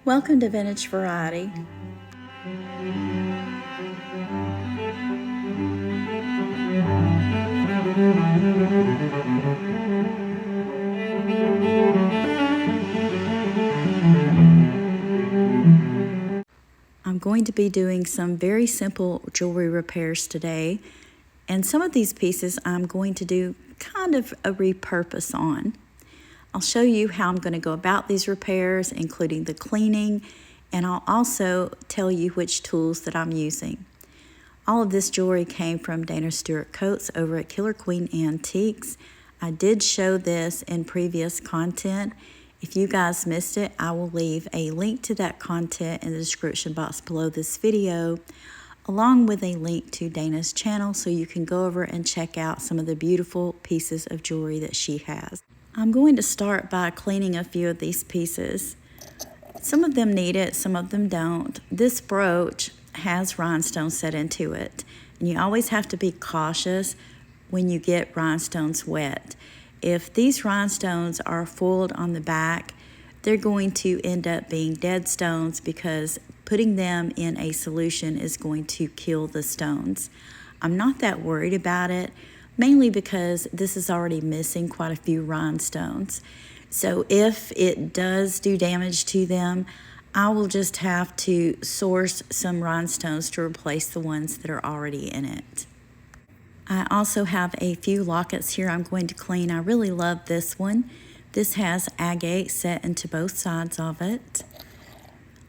Welcome to Vintage Variety. I'm going to be doing some very simple jewelry repairs today, and some of these pieces I'm going to do kind of a repurpose on. I'll show you how I'm going to go about these repairs, including the cleaning, and I'll also tell you which tools that I'm using. All of this jewelry came from Dana Stewart Coates over at Killer Queen Antiques. I did show this in previous content. If you guys missed it, I will leave a link to that content in the description box below this video, along with a link to Dana's channel so you can go over and check out some of the beautiful pieces of jewelry that she has. I'm going to start by cleaning a few of these pieces. Some of them need it, some of them don't. This brooch has rhinestone set into it, and you always have to be cautious when you get rhinestones wet. If these rhinestones are foiled on the back, they're going to end up being dead stones because putting them in a solution is going to kill the stones. I'm not that worried about it, mainly because this is already missing quite a few rhinestones. So if it does do damage to them, I will just have to source some rhinestones to replace the ones that are already in it. I also have a few lockets here I'm going to clean. I really love this one. This has agate set into both sides of it.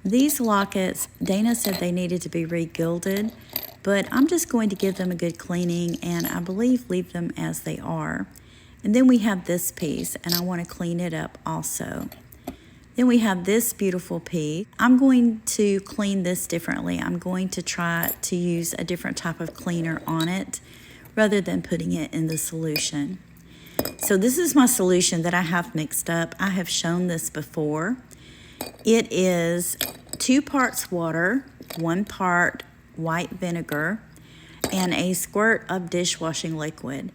These lockets, Dana said they needed to be re-gilded, but I'm just going to give them a good cleaning and I believe leave them as they are. And then we have this piece and I want to clean it up also. Then we have this beautiful piece. I'm going to clean this differently. I'm going to try to use a different type of cleaner on it rather than putting it in the solution. So this is my solution that I have mixed up. I have shown this before. It is 2 parts water, 1 part white vinegar, and a squirt of dishwashing liquid.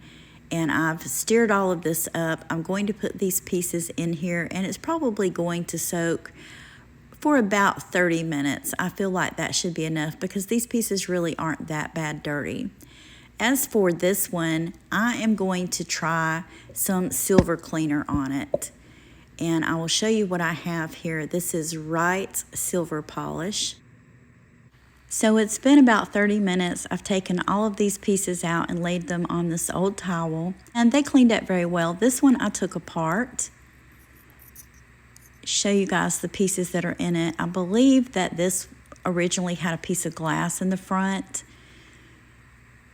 And I've stirred all of this up. I'm going to put these pieces in here, and it's probably going to soak for about 30 minutes. I feel like that should be enough because these pieces really aren't that bad dirty. As for this one, I am going to try some silver cleaner on it. And I will show you what I have here. This is Wright's silver polish. So it's been about 30 minutes. I've taken all of these pieces out and laid them on this old towel, and they cleaned up very well. This one I took apart. Show you guys the pieces that are in it. I believe that this originally had a piece of glass in the front.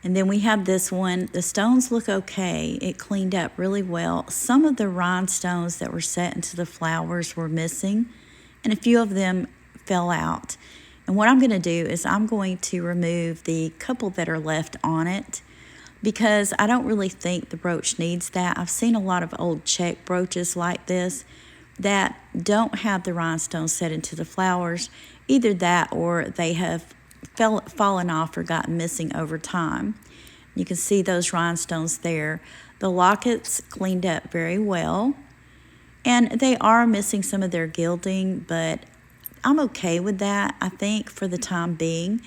And then we have this one. The stones look okay. It cleaned up really well. Some of the rhinestones that were set into the flowers were missing, and a few of them fell out. And what I'm going to do is I'm going to remove the couple that are left on it because I don't really think the brooch needs that. I've seen a lot of old check brooches like this that don't have the rhinestones set into the flowers. Either that or they have fallen off or gotten missing over time. You can see those rhinestones there. The lockets cleaned up very well, and they are missing some of their gilding, but I'm okay with that. I think for the time being,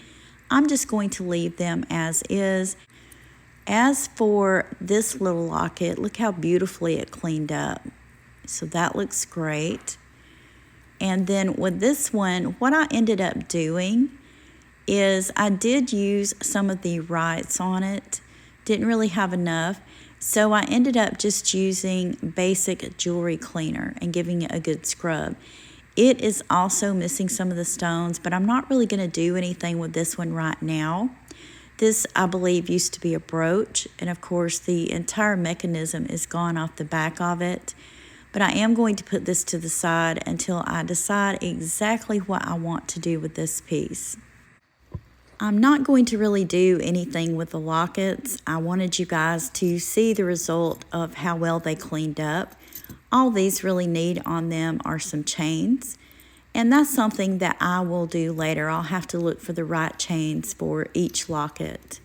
I'm just going to leave them as is. As for this little locket, look how beautifully it cleaned up. So that looks great. And then with this one, what I ended up doing is I did use some of the Wrights on it. Didn't really have enough. So I ended up just using basic jewelry cleaner and giving it a good scrub. It is also missing some of the stones, but I'm not really going to do anything with this one right now. This, I believe, used to be a brooch, and of course the entire mechanism is gone off the back of it. But I am going to put this to the side until I decide exactly what I want to do with this piece. I'm not going to really do anything with the lockets. I wanted you guys to see the result of how well they cleaned up. All these really need on them are some chains, and that's something that I will do later. I'll have to look for the right chains for each locket.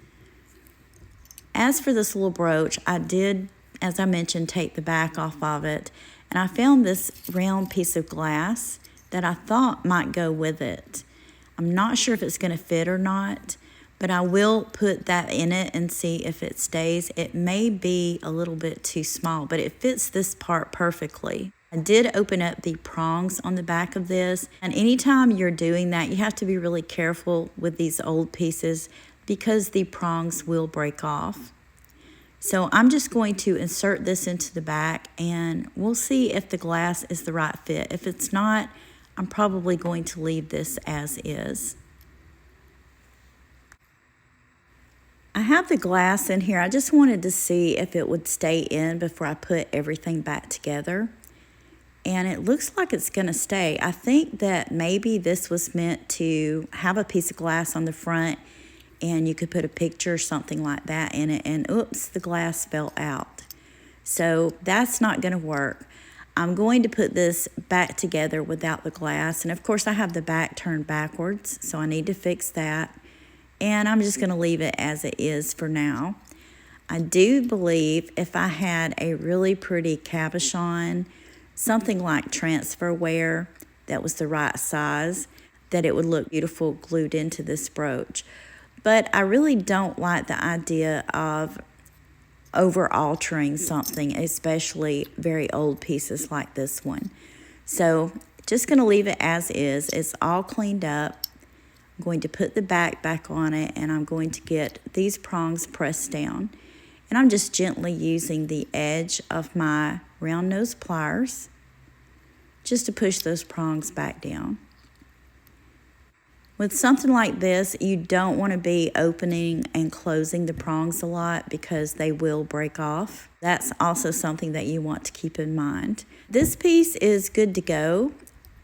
As for this little brooch, I did, as I mentioned, take the back off of it, and I found this round piece of glass that I thought might go with it. I'm not sure if it's going to fit or not, but I will put that in it and see if it stays. It may be a little bit too small, but it fits this part perfectly. I did open up the prongs on the back of this, and anytime you're doing that, you have to be really careful with these old pieces because the prongs will break off. So I'm just going to insert this into the back, and we'll see if the glass is the right fit. If it's not, I'm probably going to leave this as is. I have the glass in here. I just wanted to see if it would stay in before I put everything back together. And it looks like it's going to stay. I think that maybe this was meant to have a piece of glass on the front and you could put a picture or something like that in it, and oops, the glass fell out. So that's not going to work. I'm going to put this back together without the glass, and of course I have the back turned backwards, so I need to fix that. And I'm just going to leave it as it is for now. I do believe if I had a really pretty cabochon, something like transfer wear that was the right size, that it would look beautiful glued into this brooch. But I really don't like the idea of over-altering something, especially very old pieces like this one. So just going to leave it as is. It's all cleaned up. I'm going to put the back on it, and I'm going to get these prongs pressed down. And I'm just gently using the edge of my round nose pliers just to push those prongs back down. With something like this, you don't want to be opening and closing the prongs a lot because they will break off. That's also something that you want to keep in mind. This piece is good to go.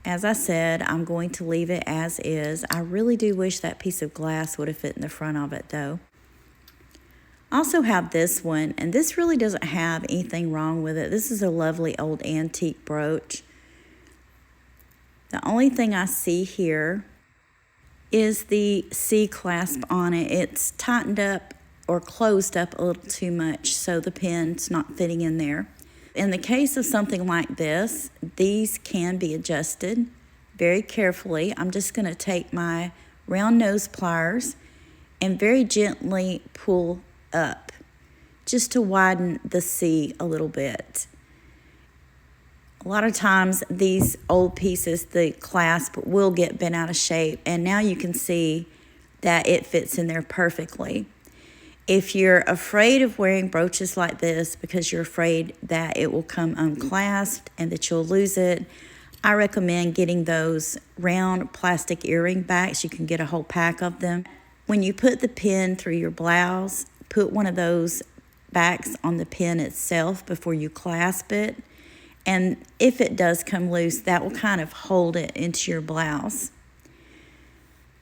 As I said, I'm going to leave it as is. I really do wish that piece of glass would have fit in the front of it though. I also have this one, and this really doesn't have anything wrong with it. This is a lovely old antique brooch. The only thing I see here is the C clasp on it. It's tightened up or closed up a little too much, so the pin's not fitting in there. In the case of something like this, these can be adjusted very carefully. I'm just going to take my round nose pliers and very gently pull up just to widen the C a little bit. A lot of times these old pieces, the clasp will get bent out of shape, and now you can see that it fits in there perfectly. If you're afraid of wearing brooches like this because you're afraid that it will come unclasped and that you'll lose it, I recommend getting those round plastic earring backs. You can get a whole pack of them. When you put the pin through your blouse, put one of those backs on the pin itself before you clasp it. And if it does come loose, that will kind of hold it into your blouse.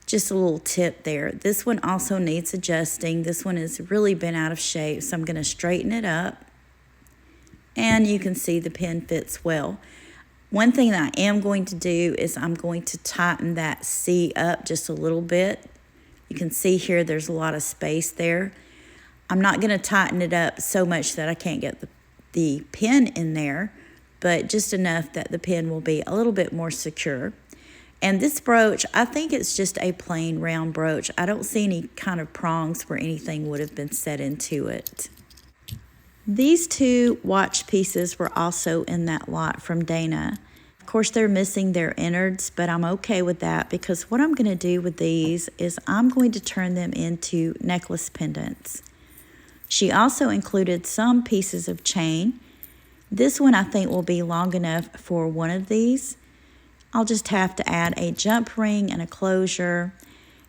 Just a little tip there. This one also needs adjusting. This one has really been out of shape, so I'm going to straighten it up. And you can see the pin fits well. One thing that I am going to do is I'm going to tighten that C up just a little bit. You can see here there's a lot of space there. I'm not going to tighten it up so much that I can't get the pin in there, but just enough that the pin will be a little bit more secure. And this brooch, I think it's just a plain round brooch. I don't see any kind of prongs where anything would have been set into it. These two watch pieces were also in that lot from Dana. Of course, they're missing their innards, but I'm okay with that because what I'm going to do with these is I'm going to turn them into necklace pendants. She also included some pieces of chain. This one I think will be long enough for one of these. I'll just have to add a jump ring and a closure.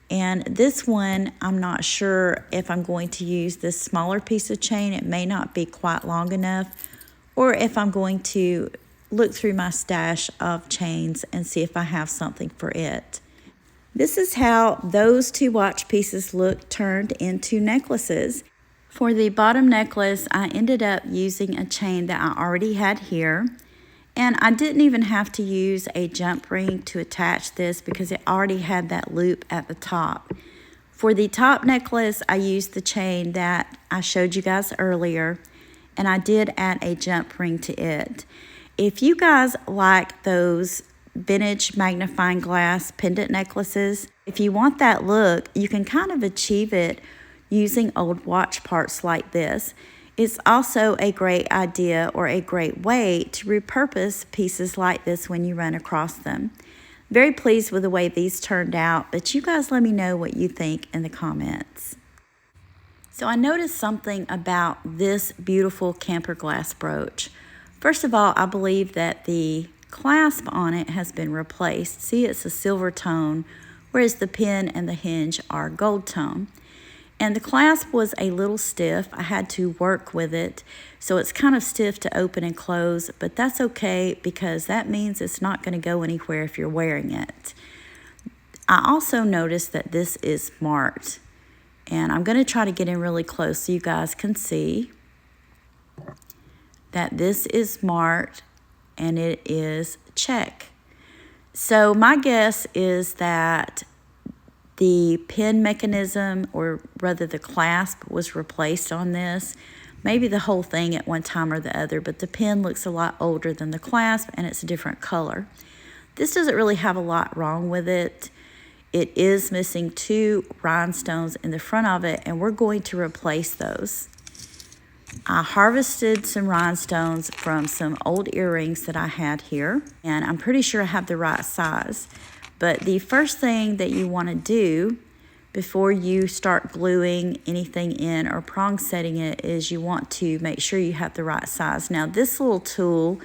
And this one, I'm not sure if I'm going to use this smaller piece of chain. It may not be quite long enough. Or if I'm going to look through my stash of chains and see if I have something for it. This is how those two watch pieces look turned into necklaces. For the bottom necklace, I ended up using a chain that I already had here. And I didn't even have to use a jump ring to attach this because it already had that loop at the top. For the top necklace, I used the chain that I showed you guys earlier, and I did add a jump ring to it. If you guys like those vintage magnifying glass pendant necklaces. If you want that look, you can kind of achieve it using old watch parts like this. It's also a great idea or a great way to repurpose pieces like this when you run across them. Very pleased with the way these turned out, but you guys let me know what you think in the comments. So I noticed something about this beautiful camper glass brooch. First of all, I believe that the clasp on it has been replaced. See, it's a silver tone, whereas the pin and the hinge are gold tone. And the clasp was a little stiff. I had to work with it, so it's kind of stiff to open and close, but that's okay because that means it's not going to go anywhere if you're wearing it. I also noticed that this is marked. And I'm going to try to get in really close so you guys can see that this is marked and it is check. So my guess is that the pin mechanism, or rather the clasp, was replaced on this. Maybe the whole thing at one time or the other, but the pin looks a lot older than the clasp and it's a different color. This doesn't really have a lot wrong with it. It is missing 2 rhinestones in the front of it, and we're going to replace those. I harvested some rhinestones from some old earrings that I had here, and I'm pretty sure I have the right size. But the first thing that you want to do before you start gluing anything in or prong setting it is you want to make sure you have the right size. Now this little tool,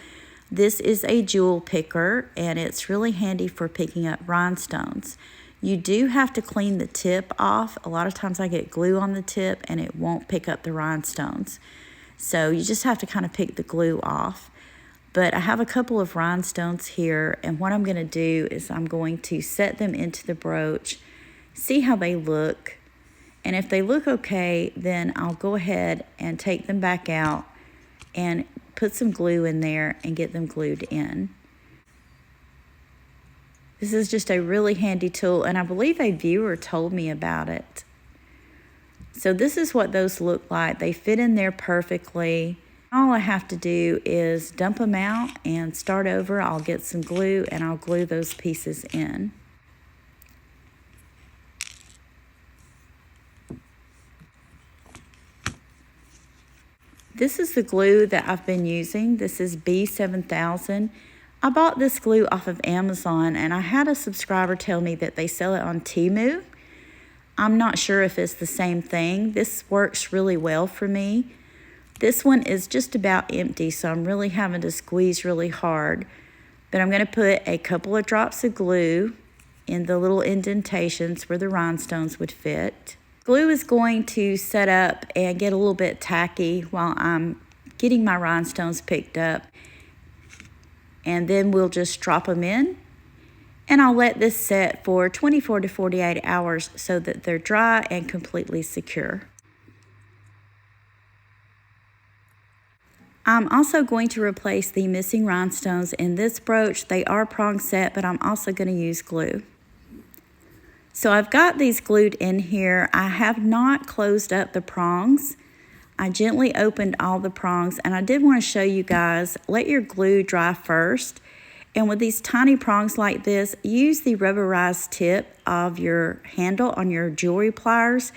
this is a jewel picker, and it's really handy for picking up rhinestones. You do have to clean the tip off. A lot of times I get glue on the tip and it won't pick up the rhinestones. So you just have to kind of pick the glue off. But I have a couple of rhinestones here, and what I'm going to do is I'm going to set them into the brooch, see how they look. And if they look okay, then I'll go ahead and take them back out and put some glue in there and get them glued in. This is just a really handy tool, and I believe a viewer told me about it. So this is what those look like. They fit in there perfectly. All I have to do is dump them out and start over. I'll get some glue and I'll glue those pieces in. This is the glue that I've been using. This is B7000. I bought this glue off of Amazon, and I had a subscriber tell me that they sell it on Temu. I'm not sure if it's the same thing. This works really well for me. This one is just about empty, so I'm really having to squeeze really hard. But I'm going to put a couple of drops of glue in the little indentations where the rhinestones would fit. Glue is going to set up and get a little bit tacky while I'm getting my rhinestones picked up. And then we'll just drop them in, and I'll let this set for 24 to 48 hours so that they're dry and completely secure. I'm also going to replace the missing rhinestones in this brooch. They are prong set, but I'm also going to use glue. So I've got these glued in here. I have not closed up the prongs. I gently opened all the prongs, and I did want to show you guys, let your glue dry first. And with these tiny prongs like this, use the rubberized tip of your handle on your jewelry pliers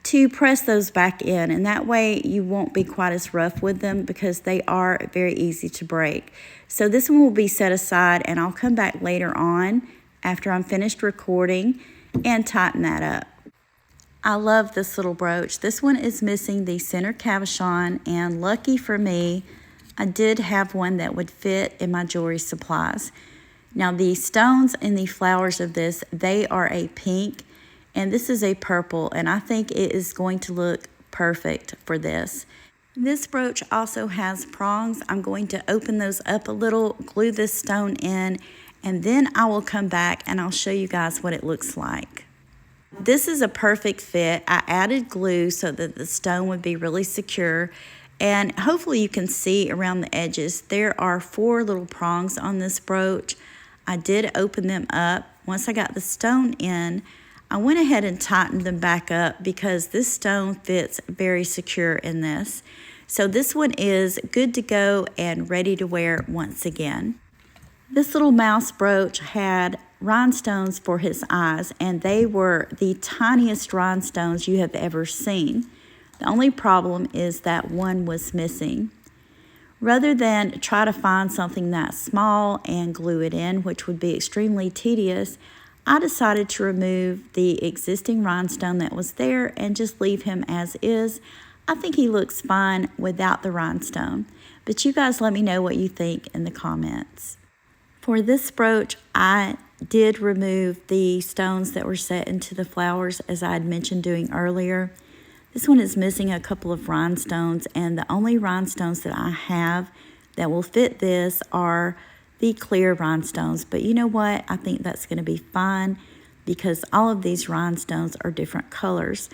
to press those back in. And that way you won't be quite as rough with them because they are very easy to break. So this one will be set aside, and I'll come back later on after I'm finished recording and tighten that up. I love this little brooch. This one is missing the center cabochon, and lucky for me, I did have one that would fit in my jewelry supplies. Now the stones and the flowers of this, they are a pink, and this is a purple, and I think it is going to look perfect for this. This brooch also has prongs. I'm going to open those up a little, glue this stone in, and then I will come back and I'll show you guys what it looks like. This is a perfect fit. I added glue so that the stone would be really secure, and hopefully you can see around the edges there are 4 little prongs on this brooch. I did open them up. Once I got the stone in, I went ahead and tightened them back up because this stone fits very secure in this. So this one is good to go and ready to wear once again. This little mouse brooch had rhinestones for his eyes, and they were the tiniest rhinestones you have ever seen. The only problem is that one was missing. Rather than try to find something that small and glue it in, which would be extremely tedious, I decided to remove the existing rhinestone that was there and just leave him as is. I think he looks fine without the rhinestone, but you guys let me know what you think in the comments. For this brooch, I did remove the stones that were set into the flowers, as I had mentioned doing earlier. This one is missing a couple of rhinestones, and the only rhinestones that I have that will fit this are the clear rhinestones. But you know what? I think that's going to be fine because all of these rhinestones are different colors.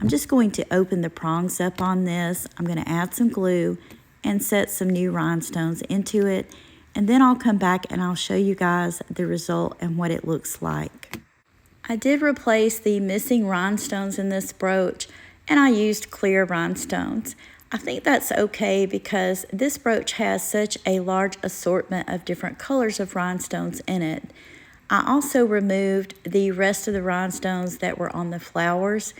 I'm just going to open the prongs up on this. I'm going to add some glue and set some new rhinestones into it. And then I'll come back and I'll show you guys the result and what it looks like. I did replace the missing rhinestones in this brooch, and I used clear rhinestones. I think that's okay because this brooch has such a large assortment of different colors of rhinestones in it. I also removed the rest of the rhinestones that were on the flowers,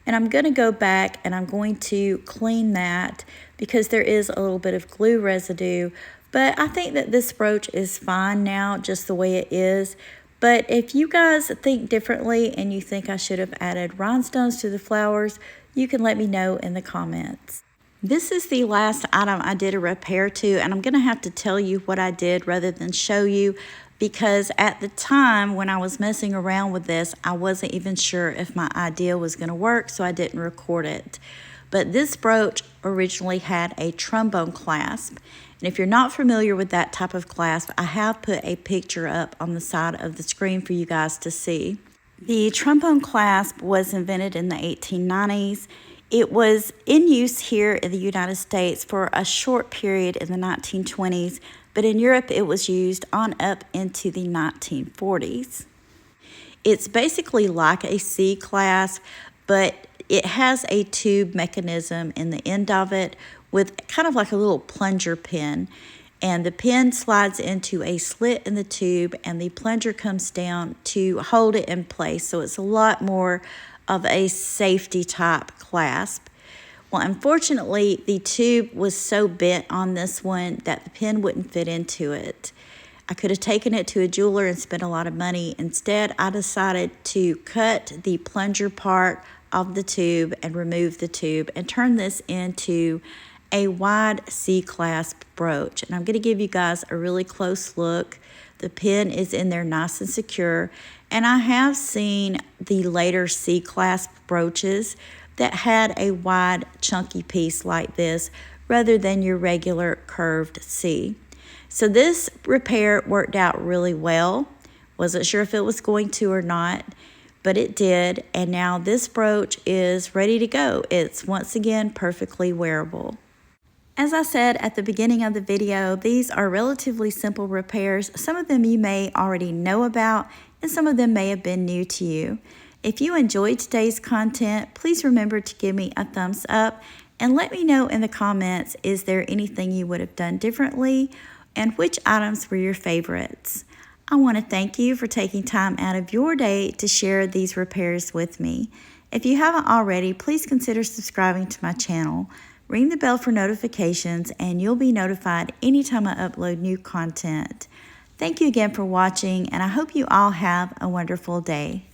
and I'm going to go back and I'm going to clean that because there is a little bit of glue residue. But I think that this brooch is fine now, just the way it is. But if you guys think differently and you think I should have added rhinestones to the flowers, you can let me know in the comments. This is the last item I did a repair to, and I'm going to have to tell you what I did rather than show you, because at the time when I was messing around with this, I wasn't even sure if my idea was going to work, so I didn't record it. But this brooch originally had a trombone clasp. And if you're not familiar with that type of clasp, I have put a picture up on the side of the screen for you guys to see. The trombone clasp was invented in the 1890s. It was in use here in the United States for a short period in the 1920s, but in Europe it was used on up into the 1940s. It's basically like a C clasp, but it has a tube mechanism in the end of it with kind of like a little plunger pin. And the pin slides into a slit in the tube and the plunger comes down to hold it in place. So it's a lot more of a safety type clasp. Well, unfortunately, the tube was so bent on this one that the pin wouldn't fit into it. I could have taken it to a jeweler and spent a lot of money. Instead, I decided to cut the plunger part of the tube and remove the tube and turn this into a wide C-clasp brooch. And I'm going to give you guys a really close look. The pin is in there nice and secure. And I have seen the later C-clasp brooches that had a wide chunky piece like this rather than your regular curved C. So this repair worked out really well. Wasn't sure if it was going to or not, but it did. And now this brooch is ready to go. It's once again perfectly wearable. As I said at the beginning of the video, these are relatively simple repairs. Some of them you may already know about, and some of them may have been new to you. If you enjoyed today's content, please remember to give me a thumbs up and let me know in the comments, is there anything you would have done differently and which items were your favorites? I want to thank you for taking time out of your day to share these repairs with me. If you haven't already, please consider subscribing to my channel. Ring the bell for notifications and you'll be notified anytime I upload new content. Thank you again for watching, and I hope you all have a wonderful day.